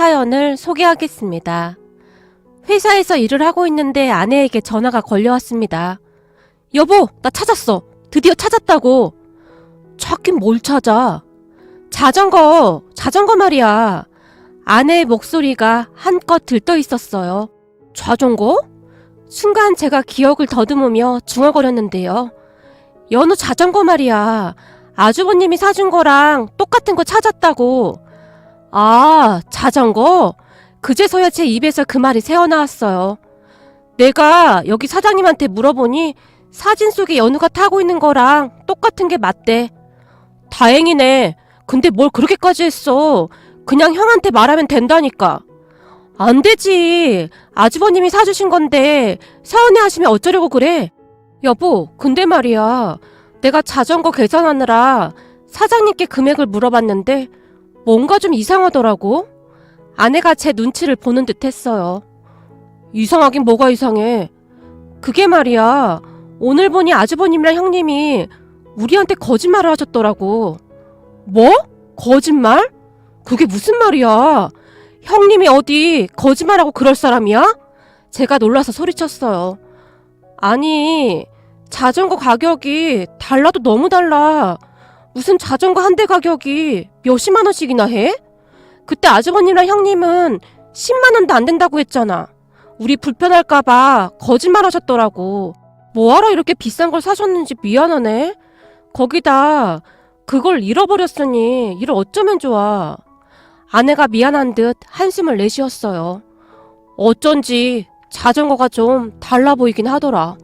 사연을 소개하겠습니다. 회사에서 일을 하고 있는데 아내에게 전화가 걸려왔습니다. 여보, 나 찾았어. 드디어 찾았다고. 찾긴 뭘 찾아? 자전거 말이야. 아내의 목소리가 한껏 들떠 있었어요. 자전거? 순간 제가 기억을 더듬으며 중얼거렸는데요. 연우 자전거 말이야. 아주버님이 사준 거랑 똑같은 거 찾았다고. 아, 자전거? 그제서야 제 입에서 그 말이 새어나왔어요. 내가 여기 사장님한테 물어보니 사진 속에 연우가 타고 있는 거랑 똑같은 게 맞대. 다행이네. 근데 뭘 그렇게까지 했어. 그냥 형한테 말하면 된다니까. 안 되지. 아주버님이 사주신 건데 서운해하시면 어쩌려고 그래. 여보, 근데 말이야. 내가 자전거 계산하느라 사장님께 금액을 물어봤는데 뭔가 좀 이상하더라고. 아내가 제 눈치를 보는 듯 했어요. 이상하긴 뭐가 이상해. 그게 말이야. 오늘 보니 아주버님이랑 형님이 우리한테 거짓말을 하셨더라고. 뭐? 거짓말? 그게 무슨 말이야? 형님이 어디 거짓말하고 그럴 사람이야? 제가 놀라서 소리쳤어요. 아니, 자전거 가격이 달라도 너무 달라. 무슨 자전거 한 대 가격이 몇십만 원씩이나 해? 그때 아주버님이랑 형님은 10만 원도 안 된다고 했잖아. 우리 불편할까봐 거짓말 하셨더라고. 뭐하러 이렇게 비싼 걸 사셨는지 미안하네. 거기다 그걸 잃어버렸으니 이를 어쩌면 좋아. 아내가 미안한 듯 한숨을 내쉬었어요. 어쩐지 자전거가 좀 달라 보이긴 하더라.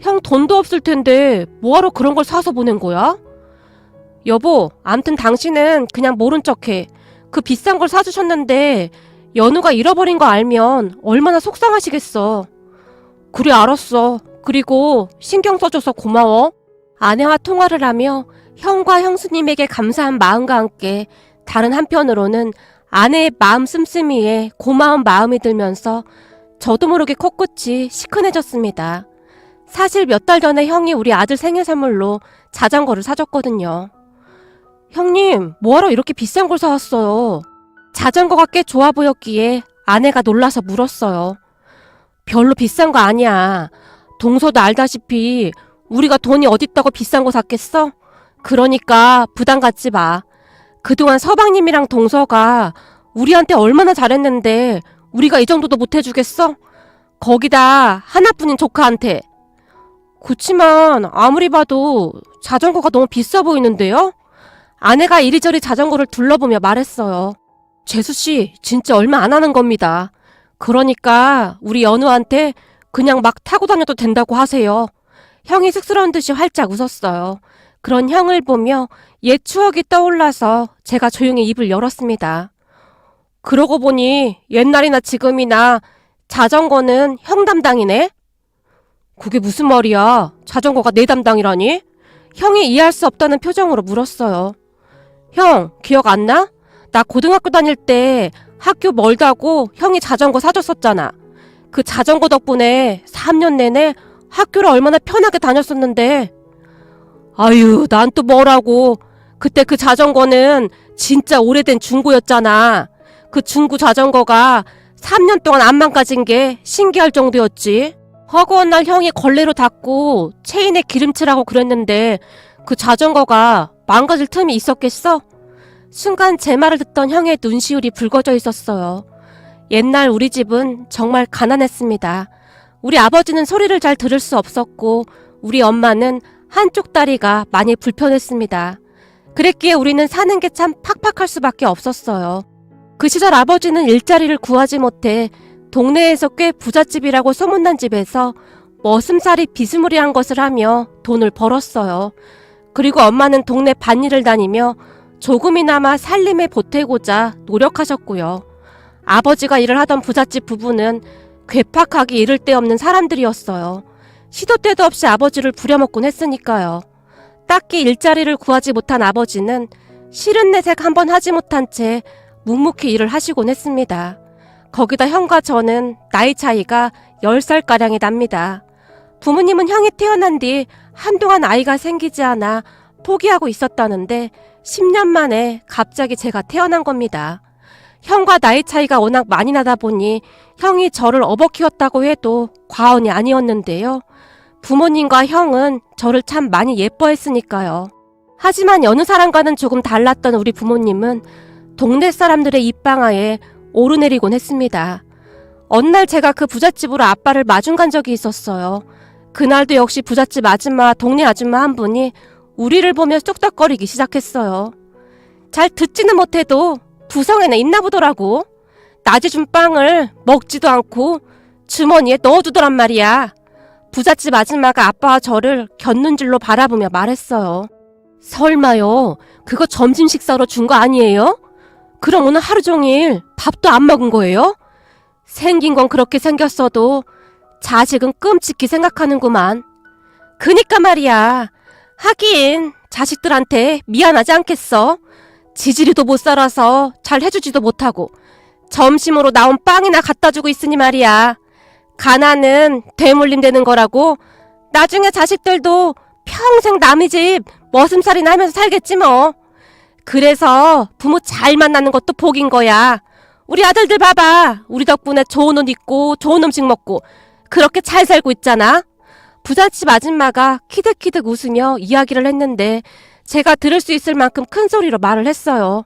형 돈도 없을 텐데 뭐하러 그런 걸 사서 보낸 거야? 여보, 암튼 당신은 그냥 모른 척해. 그 비싼 걸 사주셨는데 연우가 잃어버린 거 알면 얼마나 속상하시겠어. 그래, 알았어. 그리고 신경 써줘서 고마워. 아내와 통화를 하며 형과 형수님에게 감사한 마음과 함께 다른 한편으로는 아내의 마음 씀씀이에 고마운 마음이 들면서 저도 모르게 코끝이 시큰해졌습니다. 사실 몇 달 전에 형이 우리 아들 생일 선물로 자전거를 사줬거든요. 형님, 뭐하러 이렇게 비싼 걸 사왔어요? 자전거가 꽤 좋아 보였기에 아내가 놀라서 물었어요. 별로 비싼 거 아니야. 동서도 알다시피 우리가 돈이 어딨다고 비싼 거 샀겠어? 그러니까 부담 갖지 마. 그동안 서방님이랑 동서가 우리한테 얼마나 잘했는데 우리가 이 정도도 못 해주겠어? 거기다 하나뿐인 조카한테. 그치만 아무리 봐도 자전거가 너무 비싸 보이는데요? 아내가 이리저리 자전거를 둘러보며 말했어요. 재수씨, 진짜 얼마 안 하는 겁니다. 그러니까 우리 연우한테 그냥 막 타고 다녀도 된다고 하세요. 형이 쑥스러운 듯이 활짝 웃었어요. 그런 형을 보며 옛 추억이 떠올라서 제가 조용히 입을 열었습니다. 그러고 보니 옛날이나 지금이나 자전거는 형 담당이네? 그게 무슨 말이야? 자전거가 내 담당이라니? 형이 이해할 수 없다는 표정으로 물었어요. 형, 기억 안 나? 나 고등학교 다닐 때 학교 멀다고 형이 자전거 사줬었잖아. 그 자전거 덕분에 3년 내내 학교를 얼마나 편하게 다녔었는데. 아유, 난 또 뭐라고. 그때 그 자전거는 진짜 오래된 중고였잖아. 그 중고 자전거가 3년 동안 안 망가진 게 신기할 정도였지. 허구한 날 형이 걸레로 닦고 체인에 기름칠하고 그랬는데 그 자전거가 망가질 틈이 있었겠어? 순간 제 말을 듣던 형의 눈시울이 붉어져 있었어요. 옛날 우리 집은 정말 가난했습니다. 우리 아버지는 소리를 잘 들을 수 없었고 우리 엄마는 한쪽 다리가 많이 불편했습니다. 그랬기에 우리는 사는 게 참 팍팍할 수밖에 없었어요. 그 시절 아버지는 일자리를 구하지 못해 동네에서 꽤 부잣집이라고 소문난 집에서 머슴살이 비스무리한 것을 하며 돈을 벌었어요. 그리고 엄마는 동네 밭일을 다니며 조금이나마 살림에 보태고자 노력하셨고요. 아버지가 일을 하던 부잣집 부부는 괴팍하기 이를 데 없는 사람들이었어요. 시도 때도 없이 아버지를 부려먹곤 했으니까요. 딱히 일자리를 구하지 못한 아버지는 싫은 내색 한번 하지 못한 채 묵묵히 일을 하시곤 했습니다. 거기다 형과 저는 나이 차이가 10살가량이 납니다. 부모님은 형이 태어난 뒤 한동안 아이가 생기지 않아 포기하고 있었다는데 10년 만에 갑자기 제가 태어난 겁니다. 형과 나이 차이가 워낙 많이 나다 보니 형이 저를 업어 키웠다고 해도 과언이 아니었는데요. 부모님과 형은 저를 참 많이 예뻐했으니까요. 하지만 여느 사람과는 조금 달랐던 우리 부모님은 동네 사람들의 입방아에 오르내리곤 했습니다. 어느 날 제가 그 부잣집으로 아빠를 마중 간 적이 있었어요. 그날도 역시 부잣집 아줌마와 동네 아줌마 한 분이 우리를 보며 쑥덕거리기 시작했어요. 잘 듣지는 못해도 부성에는 있나 보더라고. 낮에 준 빵을 먹지도 않고 주머니에 넣어두더란 말이야. 부잣집 아줌마가 아빠와 저를 곁눈질로 바라보며 말했어요. 설마요, 그거 점심 식사로 준 거 아니에요? 그럼 오늘 하루 종일 밥도 안 먹은 거예요? 생긴 건 그렇게 생겼어도 자식은 끔찍히 생각하는구만. 그니까 말이야. 하긴 자식들한테 미안하지 않겠어? 지지리도 못 살아서 잘 해주지도 못하고 점심으로 나온 빵이나 갖다 주고 있으니 말이야. 가난은 되물림 되는 거라고. 나중에 자식들도 평생 남의 집 머슴살이나 하면서 살겠지 뭐. 그래서 부모 잘 만나는 것도 복인 거야. 우리 아들들 봐봐. 우리 덕분에 좋은 옷 입고 좋은 음식 먹고 그렇게 잘 살고 있잖아. 부잣집 아줌마가 키득키득 웃으며 이야기를 했는데 제가 들을 수 있을 만큼 큰 소리로 말을 했어요.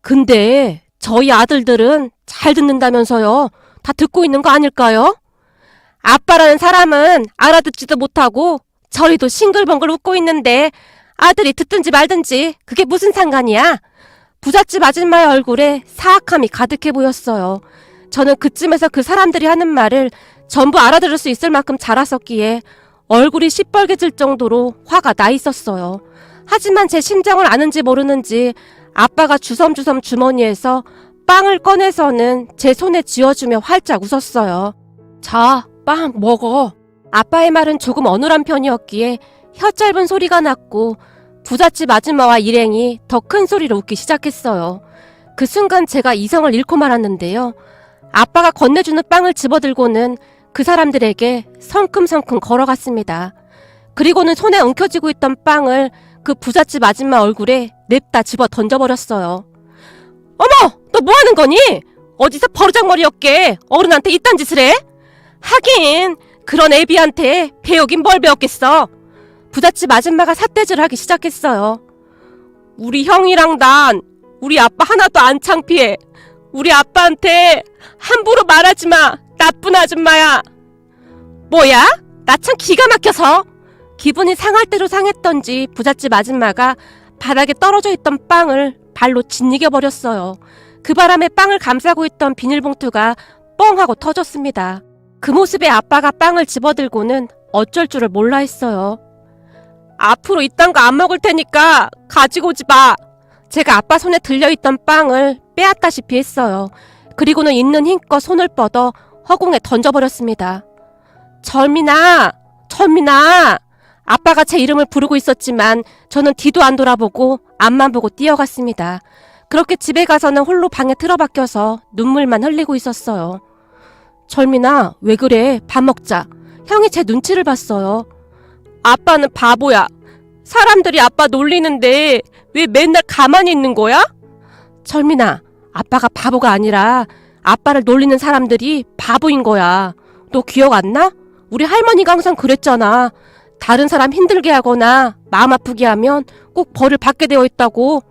근데 저희 아들들은 잘 듣는다면서요. 다 듣고 있는 거 아닐까요? 아빠라는 사람은 알아듣지도 못하고 저리도 싱글벙글 웃고 있는데 아들이 듣든지 말든지 그게 무슨 상관이야? 부잣집 아줌마의 얼굴에 사악함이 가득해 보였어요. 저는 그쯤에서 그 사람들이 하는 말을 전부 알아들을 수 있을 만큼 자랐었기에 얼굴이 시뻘개질 정도로 화가 나 있었어요. 하지만 제 심정을 아는지 모르는지 아빠가 주섬주섬 주머니에서 빵을 꺼내서는 제 손에 쥐어주며 활짝 웃었어요. 자, 빵 먹어. 아빠의 말은 조금 어눌한 편이었기에 혀 짧은 소리가 났고 부잣집 아줌마와 일행이 더 큰 소리로 웃기 시작했어요. 그 순간 제가 이성을 잃고 말았는데요. 아빠가 건네주는 빵을 집어들고는 그 사람들에게 성큼성큼 걸어갔습니다. 그리고는 손에 엉켜쥐고 있던 빵을 그 부잣집 아줌마 얼굴에 냅다 집어 던져버렸어요. 어머! 너 뭐하는 거니? 어디서 버르장머리였게 어른한테 이딴 짓을 해? 하긴 그런 애비한테 배우긴 뭘 배웠겠어. 부잣집 아줌마가 삿대질을 하기 시작했어요. 우리 형이랑 난 우리 아빠 하나도 안 창피해. 우리 아빠한테 함부로 말하지 마. 나쁜 아줌마야. 뭐야? 나 참 기가 막혀서. 기분이 상할 대로 상했던지 부잣집 아줌마가 바닥에 떨어져 있던 빵을 발로 짓이겨 버렸어요. 그 바람에 빵을 감싸고 있던 비닐봉투가 뻥 하고 터졌습니다. 그 모습에 아빠가 빵을 집어들고는 어쩔 줄을 몰라 했어요. 앞으로 이딴 거 안 먹을 테니까 가지고 오지 마. 제가 아빠 손에 들려있던 빵을 빼앗다시피 했어요. 그리고는 있는 힘껏 손을 뻗어 허공에 던져버렸습니다. 철민아! 철민아! 아빠가 제 이름을 부르고 있었지만 저는 뒤도 안 돌아보고 앞만 보고 뛰어갔습니다. 그렇게 집에 가서는 홀로 방에 틀어박혀서 눈물만 흘리고 있었어요. 철민아, 왜 그래? 밥 먹자. 형이 제 눈치를 봤어요. 아빠는 바보야. 사람들이 아빠 놀리는데 왜 맨날 가만히 있는 거야? 철민아, 아빠가 바보가 아니라 아빠를 놀리는 사람들이 바보인 거야. 너 기억 안 나? 우리 할머니가 항상 그랬잖아. 다른 사람 힘들게 하거나 마음 아프게 하면 꼭 벌을 받게 되어 있다고.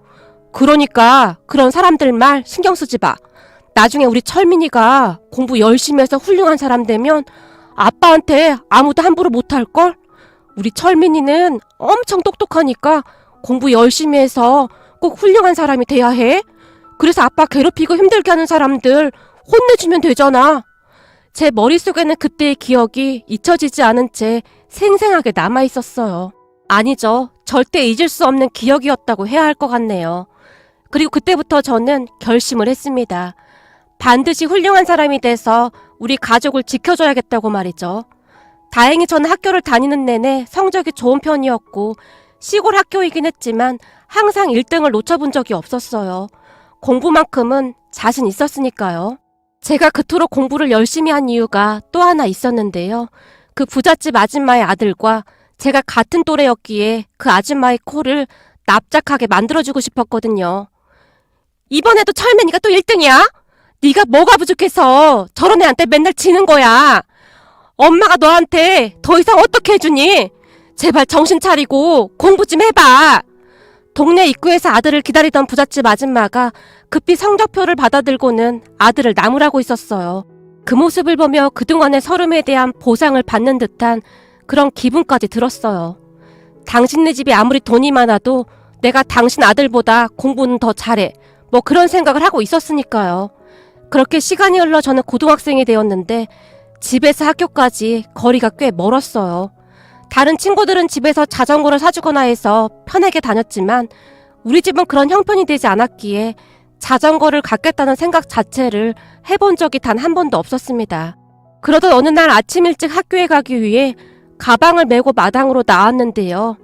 그러니까 그런 사람들 말 신경 쓰지 마. 나중에 우리 철민이가 공부 열심히 해서 훌륭한 사람 되면 아빠한테 아무도 함부로 못할걸? 우리 철민이는 엄청 똑똑하니까 공부 열심히 해서 꼭 훌륭한 사람이 돼야 해. 그래서 아빠 괴롭히고 힘들게 하는 사람들 혼내주면 되잖아. 제 머릿속에는 그때의 기억이 잊혀지지 않은 채 생생하게 남아있었어요. 아니죠. 절대 잊을 수 없는 기억이었다고 해야 할 것 같네요. 그리고 그때부터 저는 결심을 했습니다. 반드시 훌륭한 사람이 돼서 우리 가족을 지켜줘야겠다고 말이죠. 다행히 저는 학교를 다니는 내내 성적이 좋은 편이었고 시골 학교이긴 했지만 항상 1등을 놓쳐본 적이 없었어요. 공부만큼은 자신 있었으니까요. 제가 그토록 공부를 열심히 한 이유가 또 하나 있었는데요. 그 부잣집 아줌마의 아들과 제가 같은 또래였기에 그 아줌마의 코를 납작하게 만들어주고 싶었거든요. 이번에도 철맨이가 또 1등이야? 네가 뭐가 부족해서 저런 애한테 맨날 지는 거야? 엄마가 너한테 더 이상 어떻게 해주니? 제발 정신 차리고 공부 좀 해봐. 동네 입구에서 아들을 기다리던 부잣집 아줌마가 급히 성적표를 받아들고는 아들을 나무라고 있었어요. 그 모습을 보며 그동안의 서름에 대한 보상을 받는 듯한 그런 기분까지 들었어요. 당신네 집이 아무리 돈이 많아도 내가 당신 아들보다 공부는 더 잘해. 뭐 그런 생각을 하고 있었으니까요. 그렇게 시간이 흘러 저는 고등학생이 되었는데 집에서 학교까지 거리가 꽤 멀었어요. 다른 친구들은 집에서 자전거를 사주거나 해서 편하게 다녔지만 우리 집은 그런 형편이 되지 않았기에 자전거를 갖겠다는 생각 자체를 해본 적이 단 한 번도 없었습니다. 그러던 어느 날 아침 일찍 학교에 가기 위해 가방을 메고 마당으로 나왔는데요.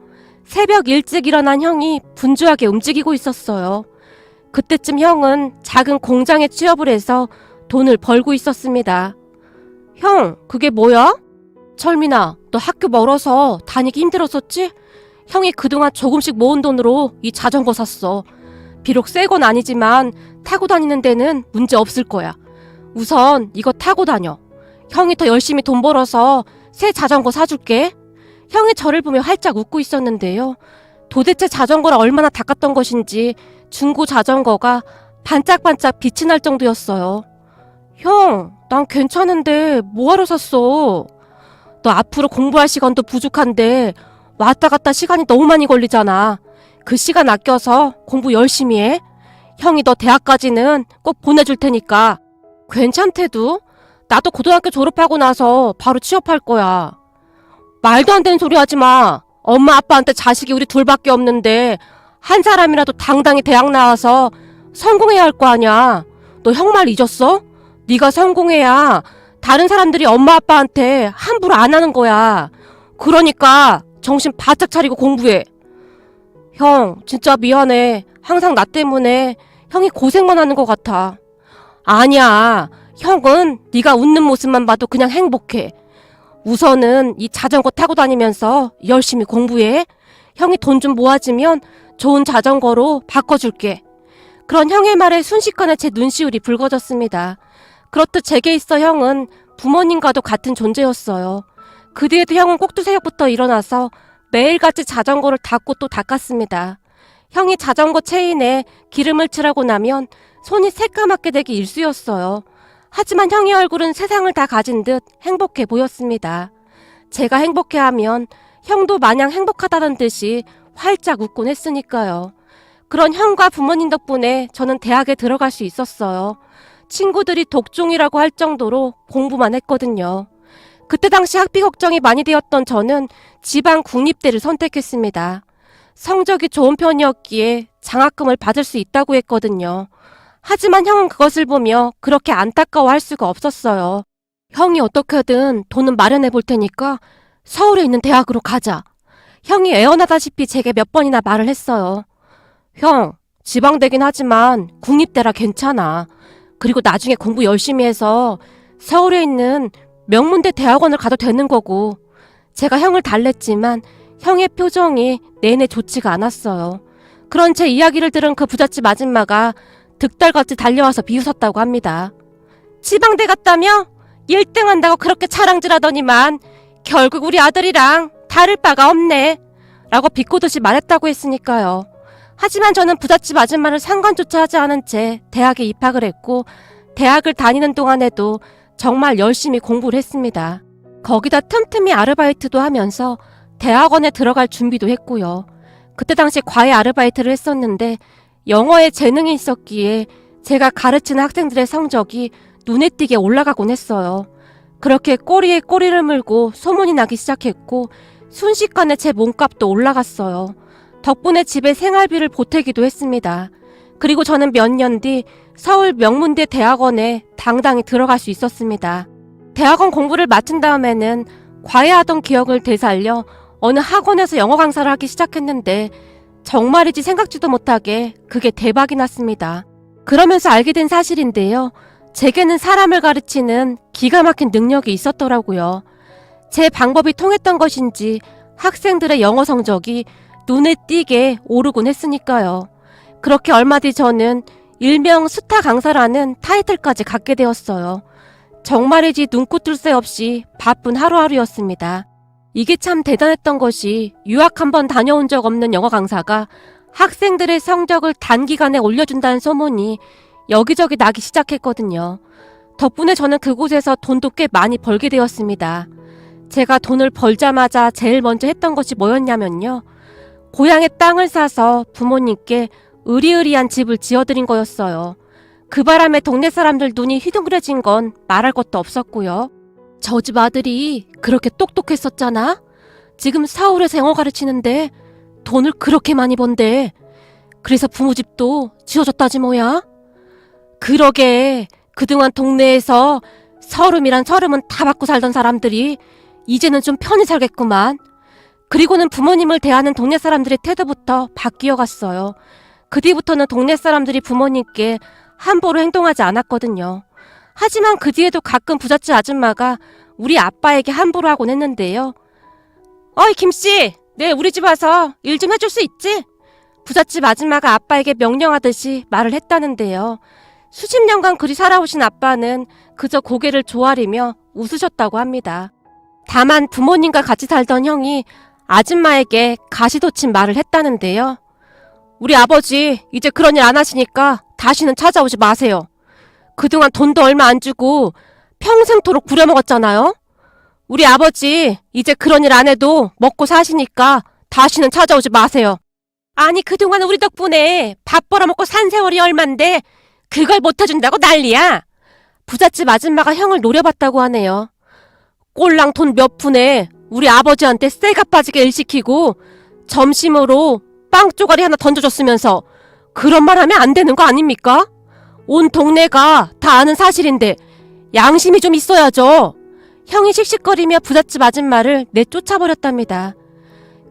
새벽 일찍 일어난 형이 분주하게 움직이고 있었어요. 그때쯤 형은 작은 공장에 취업을 해서 돈을 벌고 있었습니다. 형, 그게 뭐야? 철민아, 너 학교 멀어서 다니기 힘들었었지? 형이 그동안 조금씩 모은 돈으로 이 자전거 샀어. 비록 새 건 아니지만 타고 다니는 데는 문제 없을 거야. 우선 이거 타고 다녀. 형이 더 열심히 돈 벌어서 새 자전거 사줄게. 형이 저를 보며 활짝 웃고 있었는데요. 도대체 자전거를 얼마나 닦았던 것인지 중고 자전거가 반짝반짝 빛이 날 정도였어요. 형, 난 괜찮은데 뭐하러 샀어? 너 앞으로 공부할 시간도 부족한데 왔다 갔다 시간이 너무 많이 걸리잖아. 그 시간 아껴서 공부 열심히 해. 형이 너 대학까지는 꼭 보내줄 테니까. 괜찮대도? 나도 고등학교 졸업하고 나서 바로 취업할 거야. 말도 안 되는 소리 하지 마. 엄마 아빠한테 자식이 우리 둘밖에 없는데 한 사람이라도 당당히 대학 나와서 성공해야 할 거 아니야. 너 형 말 잊었어? 네가 성공해야 다른 사람들이 엄마 아빠한테 함부로 안 하는 거야. 그러니까 정신 바짝 차리고 공부해. 형, 진짜 미안해. 항상 나 때문에 형이 고생만 하는 것 같아. 아니야. 형은 네가 웃는 모습만 봐도 그냥 행복해. 우선은 이 자전거 타고 다니면서 열심히 공부해. 형이 돈 좀 모아지면 좋은 자전거로 바꿔줄게. 그런 형의 말에 순식간에 제 눈시울이 붉어졌습니다. 그렇듯 제게 있어 형은 부모님과도 같은 존재였어요. 그 뒤에도 형은 꼭두새벽부터 일어나서 매일같이 자전거를 닦고 또 닦았습니다. 형이 자전거 체인에 기름을 칠하고 나면 손이 새까맣게 되기 일쑤였어요. 하지만 형의 얼굴은 세상을 다 가진 듯 행복해 보였습니다. 제가 행복해하면 형도 마냥 행복하다는 듯이 활짝 웃곤 했으니까요. 그런 형과 부모님 덕분에 저는 대학에 들어갈 수 있었어요. 친구들이 독종이라고 할 정도로 공부만 했거든요. 그때 당시 학비 걱정이 많이 되었던 저는 지방 국립대를 선택했습니다. 성적이 좋은 편이었기에 장학금을 받을 수 있다고 했거든요. 하지만 형은 그것을 보며 그렇게 안타까워할 수가 없었어요. 형이 어떻게든 돈은 마련해 볼 테니까 서울에 있는 대학으로 가자. 형이 애원하다시피 제게 몇 번이나 말을 했어요. 형, 지방대긴 하지만 국립대라 괜찮아. 그리고 나중에 공부 열심히 해서 서울에 있는 명문대 대학원을 가도 되는 거고. 제가 형을 달랬지만 형의 표정이 내내 좋지가 않았어요. 그런 제 이야기를 들은 그 부잣집 아줌마가 득달같이 달려와서 비웃었다고 합니다. 지방대 갔다며? 1등 한다고 그렇게 자랑질하더니만 결국 우리 아들이랑 다를 바가 없네. 라고 비꼬듯이 말했다고 했으니까요. 하지만 저는 부잣집 아줌마를 상관조차 하지 않은 채 대학에 입학을 했고 대학을 다니는 동안에도 정말 열심히 공부를 했습니다. 거기다 틈틈이 아르바이트도 하면서 대학원에 들어갈 준비도 했고요. 그때 당시 과외 아르바이트를 했었는데 영어에 재능이 있었기에 제가 가르치는 학생들의 성적이 눈에 띄게 올라가곤 했어요. 그렇게 꼬리에 꼬리를 물고 소문이 나기 시작했고 순식간에 제 몸값도 올라갔어요. 덕분에 집에 생활비를 보태기도 했습니다. 그리고 저는 몇 년 뒤 서울 명문대 대학원에 당당히 들어갈 수 있었습니다. 대학원 공부를 마친 다음에는 과외하던 기억을 되살려 어느 학원에서 영어 강사를 하기 시작했는데 정말이지 생각지도 못하게 그게 대박이 났습니다. 그러면서 알게 된 사실인데요. 제게는 사람을 가르치는 기가 막힌 능력이 있었더라고요. 제 방법이 통했던 것인지 학생들의 영어 성적이 눈에 띄게 오르곤 했으니까요. 그렇게 얼마 뒤 저는 일명 스타 강사라는 타이틀까지 갖게 되었어요. 정말이지 눈코 뜰 새 없이 바쁜 하루하루였습니다. 이게 참 대단했던 것이 유학 한번 다녀온 적 없는 영어 강사가 학생들의 성적을 단기간에 올려준다는 소문이 여기저기 나기 시작했거든요. 덕분에 저는 그곳에서 돈도 꽤 많이 벌게 되었습니다. 제가 돈을 벌자마자 제일 먼저 했던 것이 뭐였냐면요. 고향에 땅을 사서 부모님께 으리으리한 집을 지어드린 거였어요. 그 바람에 동네 사람들 눈이 휘둥그레진 건 말할 것도 없었고요. 저 집 아들이 그렇게 똑똑했었잖아. 지금 서울에서 영어 가르치는데 돈을 그렇게 많이 번대. 그래서 부모 집도 지어줬다지 뭐야. 그러게 그동안 동네에서 서름이란 서름은 다 받고 살던 사람들이 이제는 좀 편히 살겠구만. 그리고는 부모님을 대하는 동네 사람들의 태도부터 바뀌어 갔어요. 그 뒤부터는 동네 사람들이 부모님께 함부로 행동하지 않았거든요. 하지만 그 뒤에도 가끔 부잣집 아줌마가 우리 아빠에게 함부로 하곤 했는데요. 어이 김씨, 내 우리 집 와서 일 좀 해줄 수 있지? 부잣집 아줌마가 아빠에게 명령하듯이 말을 했다는데요. 수십 년간 그리 살아오신 아빠는 그저 고개를 조아리며 웃으셨다고 합니다. 다만 부모님과 같이 살던 형이 아줌마에게 가시돋친 말을 했다는데요. 우리 아버지 이제 그런 일 안 하시니까 다시는 찾아오지 마세요. 그동안 돈도 얼마 안 주고 평생토록 부려먹었잖아요. 우리 아버지 이제 그런 일 안 해도 먹고 사시니까 다시는 찾아오지 마세요. 아니 그동안 우리 덕분에 밥 벌어먹고 산 세월이 얼만데 그걸 못 해준다고 난리야. 부잣집 아줌마가 형을 노려봤다고 하네요. 꼴랑 돈 몇 푼에 우리 아버지한테 쇠가 빠지게 일 시키고 점심으로 빵 쪼가리 하나 던져줬으면서 그런 말 하면 안 되는 거 아닙니까? 온 동네가 다 아는 사실인데 양심이 좀 있어야죠. 형이 씩씩거리며 부잣집 아줌마를 내쫓아버렸답니다.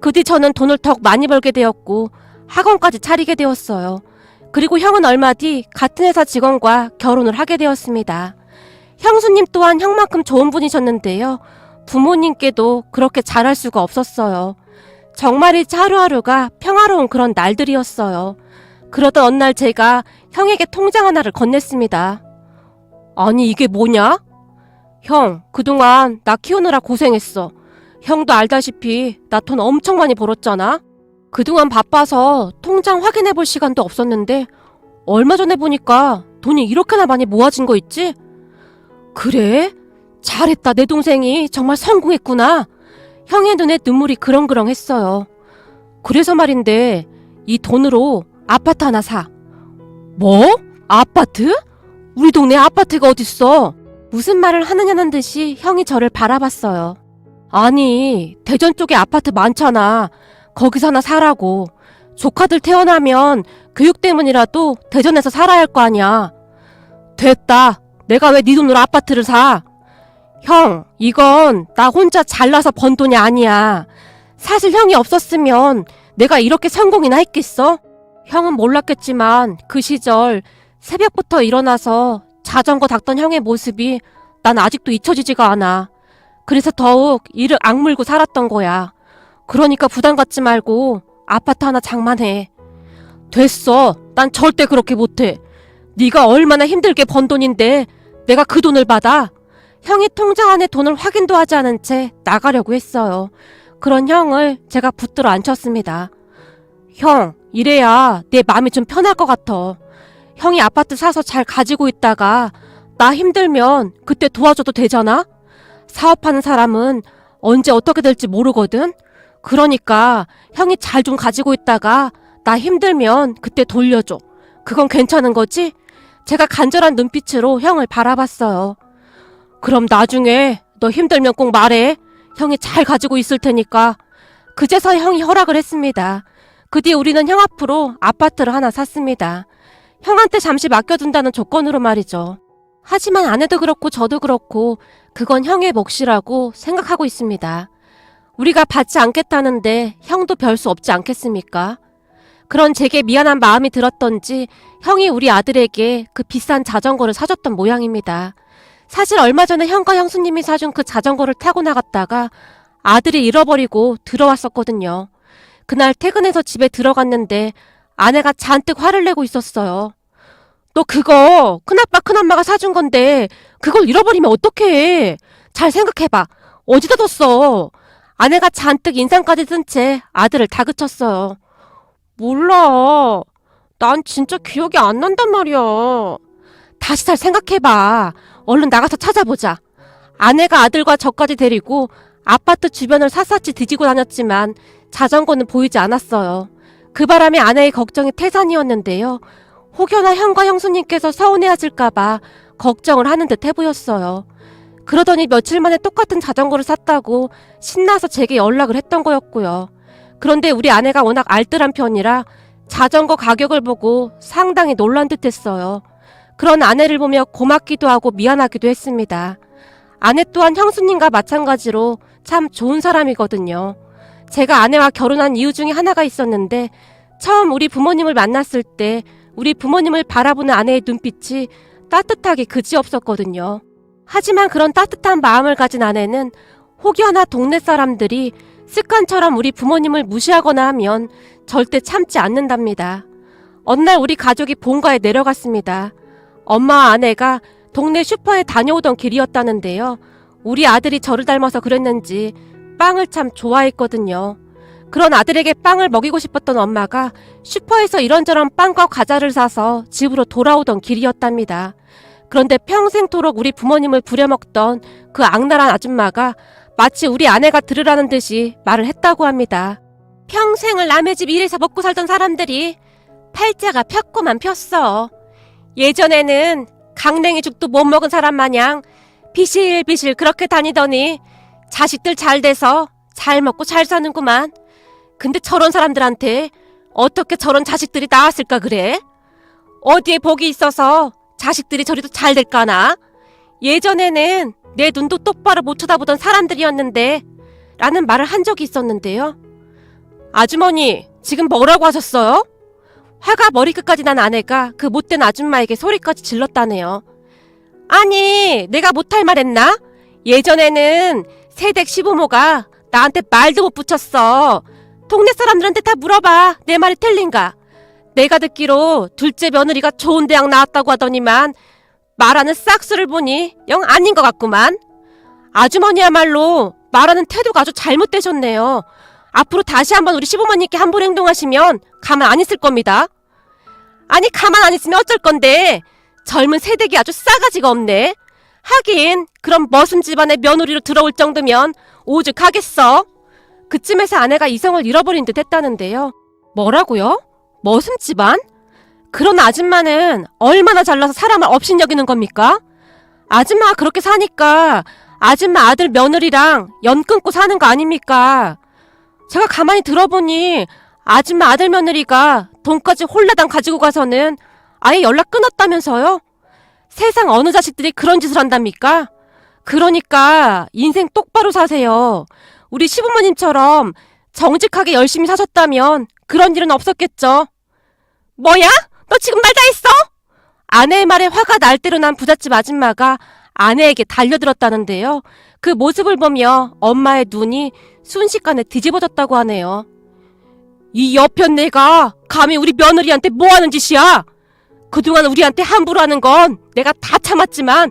그 뒤 저는 돈을 더욱 많이 벌게 되었고 학원까지 차리게 되었어요. 그리고 형은 얼마 뒤 같은 회사 직원과 결혼을 하게 되었습니다. 형수님 또한 형만큼 좋은 분이셨는데요. 부모님께도 그렇게 잘할 수가 없었어요. 정말이지 하루하루가 평화로운 그런 날들이었어요. 그러던 어느 날 제가 형에게 통장 하나를 건넸습니다. 아니 이게 뭐냐? 형, 그동안 나 키우느라 고생했어. 형도 알다시피 나 돈 엄청 많이 벌었잖아. 그동안 바빠서 통장 확인해볼 시간도 없었는데 얼마 전에 보니까 돈이 이렇게나 많이 모아진 거 있지? 그래? 잘했다. 내 동생이 정말 성공했구나. 형의 눈에 눈물이 그렁그렁했어요. 그래서 말인데 이 돈으로 아파트 하나 사. 뭐? 아파트? 우리 동네 아파트가 어딨어? 무슨 말을 하느냐는 듯이 형이 저를 바라봤어요. 아니, 대전 쪽에 아파트 많잖아. 거기서 하나 사라고. 조카들 태어나면 교육 때문이라도 대전에서 살아야 할 거 아니야. 됐다. 내가 왜 네 돈으로 아파트를 사? 형, 이건 나 혼자 잘나서 번 돈이 아니야. 사실 형이 없었으면 내가 이렇게 성공이나 했겠어? 형은 몰랐겠지만 그 시절 새벽부터 일어나서 자전거 닦던 형의 모습이 난 아직도 잊혀지지가 않아. 그래서 더욱 이를 악물고 살았던 거야. 그러니까 부담 갖지 말고 아파트 하나 장만해. 됐어. 난 절대 그렇게 못해. 네가 얼마나 힘들게 번 돈인데 내가 그 돈을 받아? 형이 통장 안에 돈을 확인도 하지 않은 채 나가려고 했어요. 그런 형을 제가 붙들어 앉혔습니다. 형, 이래야 내 마음이 좀 편할 것 같아. 형이 아파트 사서 잘 가지고 있다가 나 힘들면 그때 도와줘도 되잖아? 사업하는 사람은 언제 어떻게 될지 모르거든? 그러니까 형이 잘 좀 가지고 있다가 나 힘들면 그때 돌려줘. 그건 괜찮은 거지? 제가 간절한 눈빛으로 형을 바라봤어요. 그럼 나중에 너 힘들면 꼭 말해. 형이 잘 가지고 있을 테니까. 그제서야 형이 허락을 했습니다. 그 뒤에 우리는 형 앞으로 아파트를 하나 샀습니다. 형한테 잠시 맡겨둔다는 조건으로 말이죠. 하지만 아내도 그렇고 저도 그렇고 그건 형의 몫이라고 생각하고 있습니다. 우리가 받지 않겠다는데 형도 별 수 없지 않겠습니까? 그런 제게 미안한 마음이 들었던지 형이 우리 아들에게 그 비싼 자전거를 사줬던 모양입니다. 사실 얼마 전에 형과 형수님이 사준 그 자전거를 타고 나갔다가 아들이 잃어버리고 들어왔었거든요. 그날 퇴근해서 집에 들어갔는데 아내가 잔뜩 화를 내고 있었어요. 너 그거 큰아빠 큰엄마가 사준 건데 그걸 잃어버리면 어떡해. 잘 생각해봐. 어디다 뒀어? 아내가 잔뜩 인상까지 쓴 채 아들을 다그쳤어요. 몰라. 난 진짜 기억이 안 난단 말이야. 다시 잘 생각해봐. 얼른 나가서 찾아보자. 아내가 아들과 저까지 데리고 아파트 주변을 샅샅이 뒤지고 다녔지만 자전거는 보이지 않았어요. 그 바람에 아내의 걱정이 태산이었는데요. 혹여나 형과 형수님께서 서운해하실까봐 걱정을 하는 듯 해보였어요. 그러더니 며칠 만에 똑같은 자전거를 샀다고 신나서 제게 연락을 했던 거였고요. 그런데 우리 아내가 워낙 알뜰한 편이라 자전거 가격을 보고 상당히 놀란 듯 했어요. 그런 아내를 보며 고맙기도 하고 미안하기도 했습니다. 아내 또한 형수님과 마찬가지로 참 좋은 사람이거든요. 제가 아내와 결혼한 이유 중에 하나가 있었는데 처음 우리 부모님을 만났을 때 우리 부모님을 바라보는 아내의 눈빛이 따뜻하게 그지없었거든요. 하지만 그런 따뜻한 마음을 가진 아내는 혹여나 동네 사람들이 습관처럼 우리 부모님을 무시하거나 하면 절대 참지 않는답니다. 어느 날 우리 가족이 본가에 내려갔습니다. 엄마와 아내가 동네 슈퍼에 다녀오던 길이었다는데요. 우리 아들이 저를 닮아서 그랬는지 빵을 참 좋아했거든요. 그런 아들에게 빵을 먹이고 싶었던 엄마가 슈퍼에서 이런저런 빵과 과자를 사서 집으로 돌아오던 길이었답니다. 그런데 평생토록 우리 부모님을 부려먹던 그 악랄한 아줌마가 마치 우리 아내가 들으라는 듯이 말을 했다고 합니다. 평생을 남의 집 일해서 먹고 살던 사람들이 팔자가 폈고만 폈어. 예전에는 강냉이 죽도 못 먹은 사람 마냥 비실비실 그렇게 다니더니 자식들 잘 돼서 잘 먹고 잘 사는구만. 근데 저런 사람들한테 어떻게 저런 자식들이 나왔을까 그래? 어디에 복이 있어서 자식들이 저리도 잘 될까나? 예전에는 내 눈도 똑바로 못 쳐다보던 사람들이었는데 라는 말을 한 적이 있었는데요. 아주머니, 지금 뭐라고 하셨어요? 화가 머리끝까지 난 아내가 그 못된 아줌마에게 소리까지 질렀다네요. 아니, 내가 못할 말 했나? 예전에는 새댁 시부모가 나한테 말도 못 붙였어. 동네 사람들한테 다 물어봐. 내 말이 틀린가? 내가 듣기로 둘째 며느리가 좋은 대학 나왔다고 하더니만 말하는 싹수를 보니 영 아닌 것 같구만. 아주머니야말로 말하는 태도가 아주 잘못되셨네요. 앞으로 다시 한번 우리 시부모님께 함부로 행동하시면 가만 안 있을 겁니다. 아니 가만 안 있으면 어쩔 건데 젊은 세대기 아주 싸가지가 없네. 하긴 그럼 머슴 집안의 며느리로 들어올 정도면 오죽하겠어. 그쯤에서 아내가 이성을 잃어버린 듯 했다는데요. 뭐라고요? 머슴 집안? 그런 아줌마는 얼마나 잘나서 사람을 업신여기는 겁니까? 아줌마가 그렇게 사니까 아줌마 아들 며느리랑 연 끊고 사는 거 아닙니까? 제가 가만히 들어보니 아줌마 아들 며느리가 돈까지 홀라당 가지고 가서는 아예 연락 끊었다면서요? 세상 어느 자식들이 그런 짓을 한답니까? 그러니까 인생 똑바로 사세요. 우리 시부모님처럼 정직하게 열심히 사셨다면 그런 일은 없었겠죠. 뭐야? 너 지금 말 다 했어? 아내의 말에 화가 날 대로 난 부잣집 아줌마가 아내에게 달려들었다는데요. 그 모습을 보며 엄마의 눈이 순식간에 뒤집어졌다고 하네요. 이 여편네가 감히 우리 며느리한테 뭐하는 짓이야? 그동안 우리한테 함부로 하는 건 내가 다 참았지만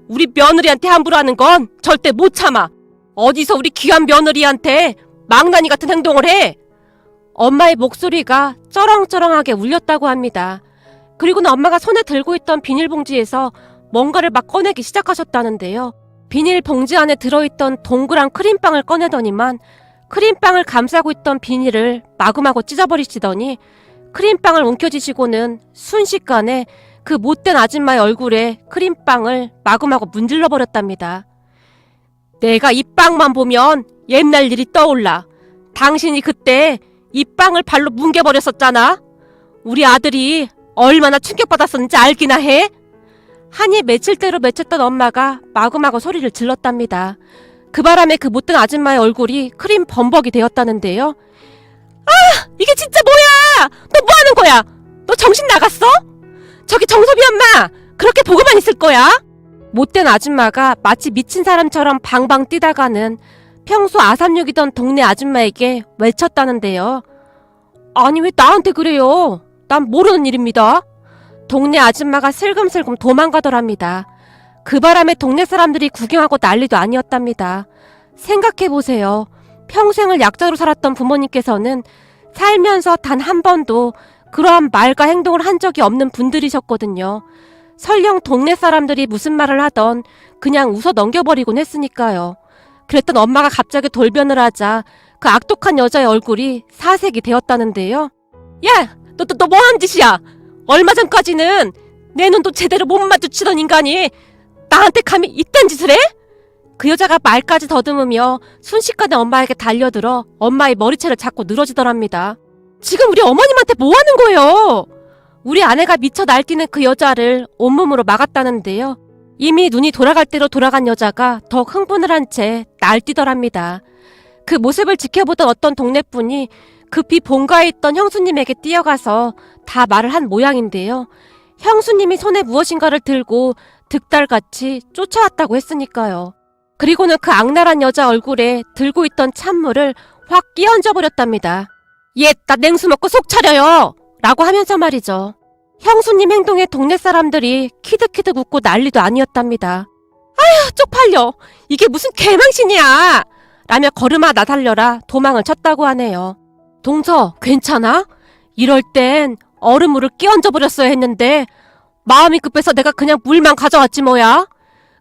우리 며느리한테 함부로 하는 건 절대 못 참아. 어디서 우리 귀한 며느리한테 망나니 같은 행동을 해? 엄마의 목소리가 쩌렁쩌렁하게 울렸다고 합니다. 그리고는 엄마가 손에 들고 있던 비닐봉지에서 뭔가를 막 꺼내기 시작하셨다는데요. 비닐봉지 안에 들어있던 동그란 크림빵을 꺼내더니만 크림빵을 감싸고 있던 비닐을 마구마구 찢어버리시더니 크림빵을 움켜쥐시고는 순식간에 그 못된 아줌마의 얼굴에 크림빵을 마구마구 문질러 버렸답니다. 내가 이 빵만 보면 옛날 일이 떠올라. 당신이 그때 이 빵을 발로 뭉개버렸었잖아. 우리 아들이 얼마나 충격받았었는지 알기나 해? 한이 맺힐 대로 맺혔던 엄마가 마구마구 소리를 질렀답니다. 그 바람에 그 못된 아줌마의 얼굴이 크림 범벅이 되었다는데요. 아! 이게 진짜 뭐야! 너 뭐하는 거야? 너 정신 나갔어? 저기 정섭이 엄마! 그렇게 보고만 있을 거야? 못된 아줌마가 마치 미친 사람처럼 방방 뛰다가는 평소 아삼육이던 동네 아줌마에게 외쳤다는데요. 아니 왜 나한테 그래요? 난 모르는 일입니다. 동네 아줌마가 슬금슬금 도망가더랍니다. 그 바람에 동네 사람들이 구경하고 난리도 아니었답니다. 생각해보세요. 평생을 약자로 살았던 부모님께서는 살면서 단 한 번도 그러한 말과 행동을 한 적이 없는 분들이셨거든요. 설령 동네 사람들이 무슨 말을 하던 그냥 웃어 넘겨버리곤 했으니까요. 그랬던 엄마가 갑자기 돌변을 하자 그 악독한 여자의 얼굴이 사색이 되었다는데요. 야! 너 뭐하는 짓이야? 얼마 전까지는 내 눈도 제대로 못 마주치던 인간이 나한테 감히 이딴 짓을 해? 그 여자가 말까지 더듬으며 순식간에 엄마에게 달려들어 엄마의 머리채를 잡고 늘어지더랍니다. 지금 우리 어머님한테 뭐 하는 거예요? 우리 아내가 미쳐 날뛰는 그 여자를 온몸으로 막았다는데요. 이미 눈이 돌아갈 대로 돌아간 여자가 더욱 흥분을 한 채 날뛰더랍니다. 그 모습을 지켜보던 어떤 동네분이 급히 본가에 있던 형수님에게 뛰어가서 다 말을 한 모양인데요. 형수님이 손에 무엇인가를 들고 득달같이 쫓아왔다고 했으니까요. 그리고는 그 악랄한 여자 얼굴에 들고 있던 찬물을 확 끼얹어 버렸답니다. 얘, 나 냉수 먹고 속 차려요! 라고 하면서 말이죠. 형수님 행동에 동네 사람들이 키득키득 웃고 난리도 아니었답니다. 아휴, 쪽팔려! 이게 무슨 개망신이야! 라며 걸음아 나달려라 도망을 쳤다고 하네요. 동서, 괜찮아? 이럴 땐 얼음물을 끼얹어 버렸어야 했는데 마음이 급해서 내가 그냥 물만 가져왔지 뭐야?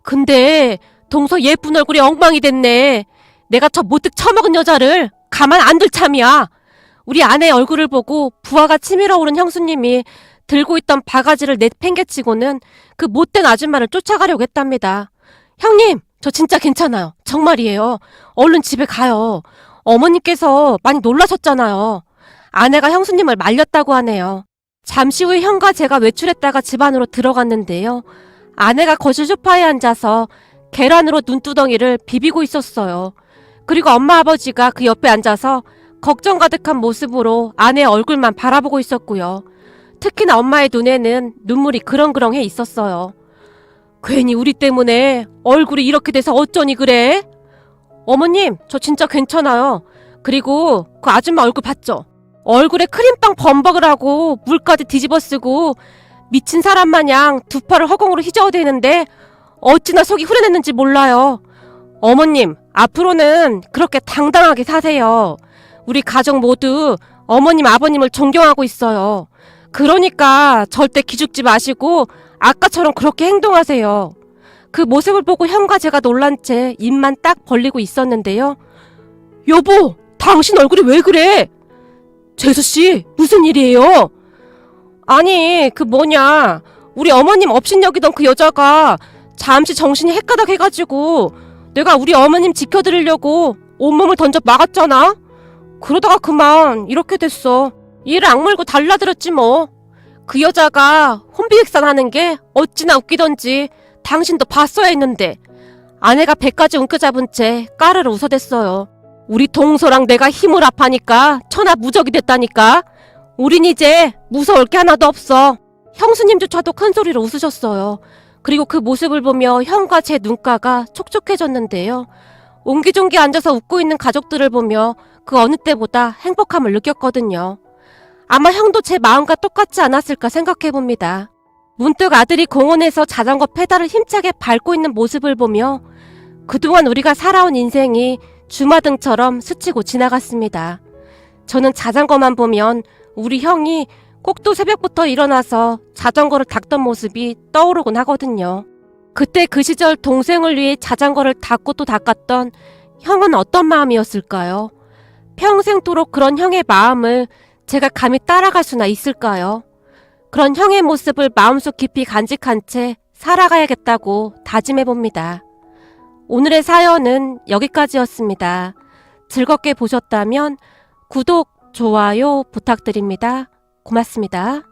근데 동서 예쁜 얼굴이 엉망이 됐네. 내가 저 못돼 처먹은 여자를 가만 안 둘 참이야. 우리 아내의 얼굴을 보고 부하가 치밀어 오른 형수님이 들고 있던 바가지를 내팽개치고는 그 못된 아줌마를 쫓아가려고 했답니다. 형님, 저 진짜 괜찮아요. 정말이에요. 얼른 집에 가요. 어머님께서 많이 놀라셨잖아요. 아내가 형수님을 말렸다고 하네요. 잠시 후에 형과 제가 외출했다가 집 안으로 들어갔는데요. 아내가 거실 소파에 앉아서 계란으로 눈두덩이를 비비고 있었어요. 그리고 엄마 아버지가 그 옆에 앉아서 걱정 가득한 모습으로 아내의 얼굴만 바라보고 있었고요. 특히나 엄마의 눈에는 눈물이 그렁그렁해 있었어요. 괜히 우리 때문에 얼굴이 이렇게 돼서 어쩌니 그래? 어머님, 저 진짜 괜찮아요. 그리고 그 아줌마 얼굴 봤죠? 얼굴에 크림빵 범벅을 하고 물까지 뒤집어 쓰고 미친 사람 마냥 두 팔을 허공으로 휘저어대는데 어찌나 속이 후련했는지 몰라요. 어머님, 앞으로는 그렇게 당당하게 사세요. 우리 가족 모두 어머님, 아버님을 존경하고 있어요. 그러니까 절대 기죽지 마시고 아까처럼 그렇게 행동하세요. 그 모습을 보고 형과 제가 놀란 채 입만 딱 벌리고 있었는데요. 여보, 당신 얼굴이 왜 그래? 재수씨, 무슨 일이에요? 아니, 우리 어머님 업신여기던 그 여자가 잠시 정신이 헷가닥해가지고 내가 우리 어머님 지켜드리려고 온몸을 던져 막았잖아? 그러다가 그만 이렇게 됐어. 이를 악물고 달라들었지 뭐. 그 여자가 혼비백산하는 게 어찌나 웃기던지 당신도 봤어야 했는데 아내가 배까지 움켜잡은 채 까르르 웃어댔어요. 우리 동서랑 내가 힘을 합하니까 천하무적이 됐다니까. 우린 이제 무서울 게 하나도 없어. 형수님조차도 큰 소리로 웃으셨어요. 그리고 그 모습을 보며 형과 제 눈가가 촉촉해졌는데요. 옹기종기 앉아서 웃고 있는 가족들을 보며 그 어느 때보다 행복함을 느꼈거든요. 아마 형도 제 마음과 똑같지 않았을까 생각해봅니다. 문득 아들이 공원에서 자전거 페달을 힘차게 밟고 있는 모습을 보며 그동안 우리가 살아온 인생이 주마등처럼 스치고 지나갔습니다. 저는 자전거만 보면 우리 형이 꼭두 새벽부터 일어나서 자전거를 닦던 모습이 떠오르곤 하거든요. 그때 그 시절 동생을 위해 자전거를 닦고 또 닦았던 형은 어떤 마음이었을까요? 평생토록 그런 형의 마음을 제가 감히 따라갈 수나 있을까요? 그런 형의 모습을 마음속 깊이 간직한 채 살아가야겠다고 다짐해봅니다. 오늘의 사연은 여기까지였습니다. 즐겁게 보셨다면 구독, 좋아요 부탁드립니다. 고맙습니다.